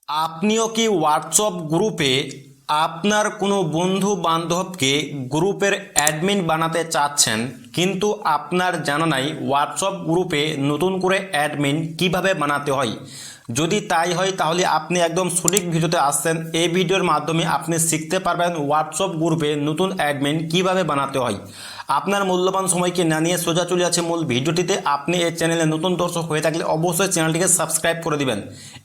আপনিও কি হোয়াটসঅ্যাপ গ্রুপে আপনার কোনো বন্ধু বান্ধবকে গ্রুপের অ্যাডমিন বানাতে চাচ্ছেন, কিন্তু আপনার জানা নাই হোয়াটসঅ্যাপ গ্রুপে নতুন করে অ্যাডমিন কিভাবে বানাতে হয়? যদি তাই হয় তাহলে আপনি একদম সঠিক ভিডিওতে আসছেন। এই ভিডিওর মাধ্যমে আপনি শিখতে পারবেন হোয়াটসঅ্যাপ গ্রুপে নতুন অ্যাডমিন কিভাবে বানাতে হয়। আপনার মূল্যবান সময়কে না নিয়ে সোজা চলে আছে মূল ভিডিওটিতে। আপনি এই চ্যানেলে নতুন দর্শক হয়ে থাকলে অবশ্যই চ্যানেলটিকে সাবস্ক্রাইব করে দিবেন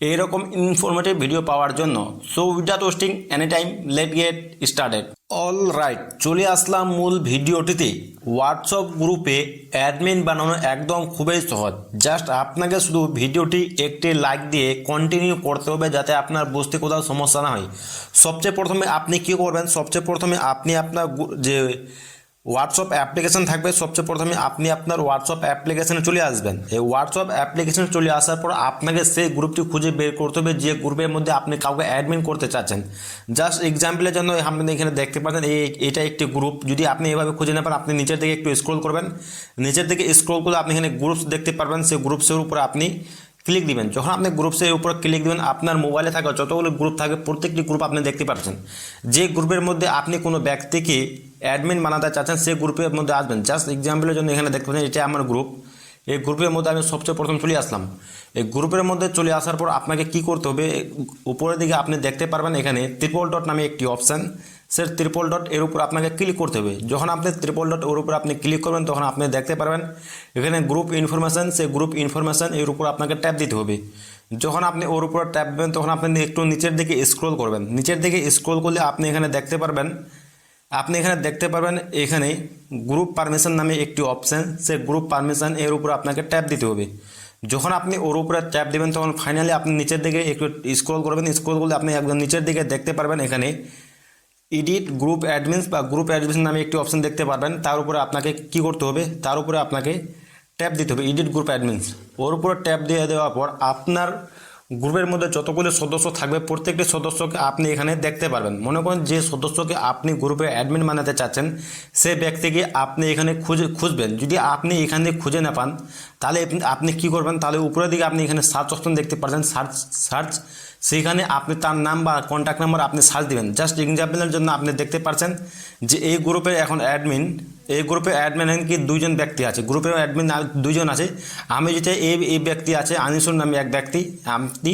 এইরকম ইনফরমেটিভ ভিডিও পাওয়ার জন্য। So without wasting any time, late get started. All right, চলে আসলাম মূল ভিডিওটিতে। হোয়াটসঅ্যাপ গ্রুপে অ্যাডমিন বানানো একদম খুবই সহজ। জাস্ট আপনাকে শুধু ভিডিওটি একটি লাইক দিয়ে কন্টিনিউ করতে হবে, যাতে আপনার বুঝতে কোথাও সমস্যা না হয়। সবচেয়ে প্রথমে আপনি কি করবেন, সবচেয়ে প্রথমে আপনি আপনার যে হোয়াটসঅ্যাপ অ্যাপ্লিকেশন থাকবে, সবচেয়ে প্রথমে আপনি আপনার হোয়াটসঅ্যাপ অ্যাপ্লিকেশনে চলে আসবেন। এই হোয়াটসঅ্যাপ অ্যাপ্লিকেশনে চলে আসার পর আপনাকে সেই গ্রুপটি খুঁজে বের করতে হবে যে গ্রুপের মধ্যে আপনি কাউকে অ্যাডমিন করতে চাচ্ছেন। জাস্ট এক্সাম্পলের জন্য আপনি এখানে দেখতে পাচ্ছেন এটা একটি গ্রুপ। যদি আপনি এভাবে খুঁজে না পান, আপনি নিচের দিকে একটু স্ক্রল করবেন। নিচের দিকে স্ক্রল করলে আপনি এখানে গ্রুপস দেখতে পারবেন। সেই গ্রুপসের উপরে আপনি ক্লিক দিবেন। যখন আপনি গ্রুপসের উপর ক্লিক দিবেন, আপনার মোবাইলে থাকা যতগুলো গ্রুপ থাকে প্রত্যেকটি গ্রুপ আপনি দেখতে পাচ্ছেন। যে গ্রুপের মধ্যে আপনি কোনো ব্যক্তিকে অ্যাডমিন বানাতে চাচ্ছেন সেই গ্রুপের মধ্যে আসবেন। জাস্ট এক্সাম্পলের জন্য এখানে দেখতে পাচ্ছেন এটা আমার গ্রুপ। এই গ্রুপের মধ্যে আমি সবচেয়ে প্রথম চলে আসলাম। এই গ্রুপের মধ্যে চলে আসার পর আপনাকে কি করতে হবে, উপরের দিকে আপনি দেখতে পারবেন এখানে ট্রিপল ডট নামে একটি অপশান। সে ট্রিপল ডট এর উপর আপনাকে ক্লিক করতে হবে। যখন আপনি ট্রিপল ডট এর উপর আপনি ক্লিক করবেন, তখন আপনি দেখতে পারবেন এখানে গ্রুপ ইনফরমেশান। সেই গ্রুপ ইনফরমেশান এর উপর আপনাকে ট্যাপ দিতে হবে। যখন আপনি ওর উপর ট্যাপ দেবেন, তখন আপনি একটু নিচের দিকে স্ক্রল করবেন। নিচের দিকে স্ক্রল করলে আপনি এখানে দেখতে পারবেন এখানে গ্রুপ পারমিশন নামে একটি অপশান। সেই গ্রুপ পারমিশন এর উপর আপনাকে ট্যাপ দিতে হবে। যখন আপনি ওর উপরে ট্যাপ দেবেন, তখন ফাইনালি আপনি নিচের দিকে একটু স্ক্রল করবেন। স্ক্রল করলে আপনি একদম নিচের দিকে দেখতে পারবেন এখানে এডিট গ্রুপ অ্যাডমিনস বা গ্রুপ অ্যাডমিন নামে একটি অপশান দেখতে পারবেন। তার উপরে আপনাকে কি করতে হবে, তার উপরে আপনাকে ট্যাপ দিতে হবে, এডিট গ্রুপ অ্যাডমিনস। ওর উপরে ট্যাপ দিয়ে দেওয়ার পর আপনার গ্রুপের মধ্যে যতগুলো সদস্য থাকবে প্রত্যেকটি সদস্যকে আপনি এখানে দেখতে পারবেন। মনে করেন যে সদস্যকে আপনি গ্রুপে অ্যাডমিন বানাতে চাচ্ছেন, সেই ব্যক্তিকে আপনি এখানে খুঁজবেন। যদি আপনি এখানে খুঁজে না পান, তাহলে আপনি কি করবেন, তাহলে উপরের দিকে আপনি এখানে সার্চ অপশন দেখতে পাচ্ছেন, সার্চ। সেইখানে আপনি তার নাম বা কন্ট্যাক্ট নাম্বার আপনি সার্চ দিবেন। জাস্ট এক্সাম্পলের জন্য আপনি দেখতে পাচ্ছেন যে এই গ্রুপের এখন অ্যাডমিন, এই গ্রুপে অ্যাডমিন কি দুইজন ব্যক্তি আছে। গ্রুপের অ্যাডমিন দুইজন আছে। আমি যেটা এই ব্যক্তি আছে আনিসুর নামে এক ব্যক্তি। আপনি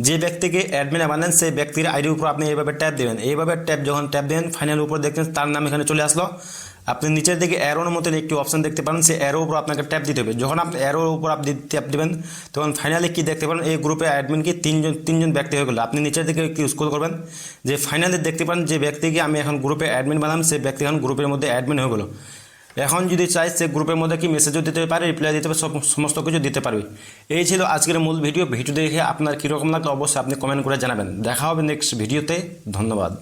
যে ব্যক্তিকে অ্যাডমিনে বানান সেই ব্যক্তির আইডির উপর আপনি এইভাবে ট্যাপ দেবেন। এইভাবে যখন ট্যাপ দেবেন, ফাইনাল উপর দেখবেন তার নাম এখানে চলে আসলো। আপনি নিচের দিকে অ্যারোর মতন একটি অপশান দেখতে পারেন, সেই অ্যারোর উপর আপনাকে ট্যাপ দিতে হবে। যখন আপনি অ্যারোর উপর আপনি ট্যাপ দেবেন, তখন ফাইনালি কি দেখতে পারেন, এই গ্রুপে অ্যাডমিনকে তিনজন ব্যক্তি হয়ে গেলো। আপনি নিচের দিকে একটু স্ক্রল করবেন, যে ফাইনালি দেখতে পারেন যে ব্যক্তিকে আমি এখন গ্রুপে অ্যাডমিন বানালাম, সেই ব্যক্তি এখন গ্রুপের মধ্যে অ্যাডমিন হয়ে গেলো। এখন যদি চাই সে গ্রুপের মধ্যে কি মেসেজও দিতে পারে, রিপ্লাই দিতে পারে, সমস্ত কিছু দিতে পারবে। এই ছিল আজকের মূল ভিডিও দেখে আপনার কীরকম লাগলো অবশ্যই আপনি কমেন্ট করে জানাবেন। দেখা হবে নেক্সট ভিডিওতে। ধন্যবাদ।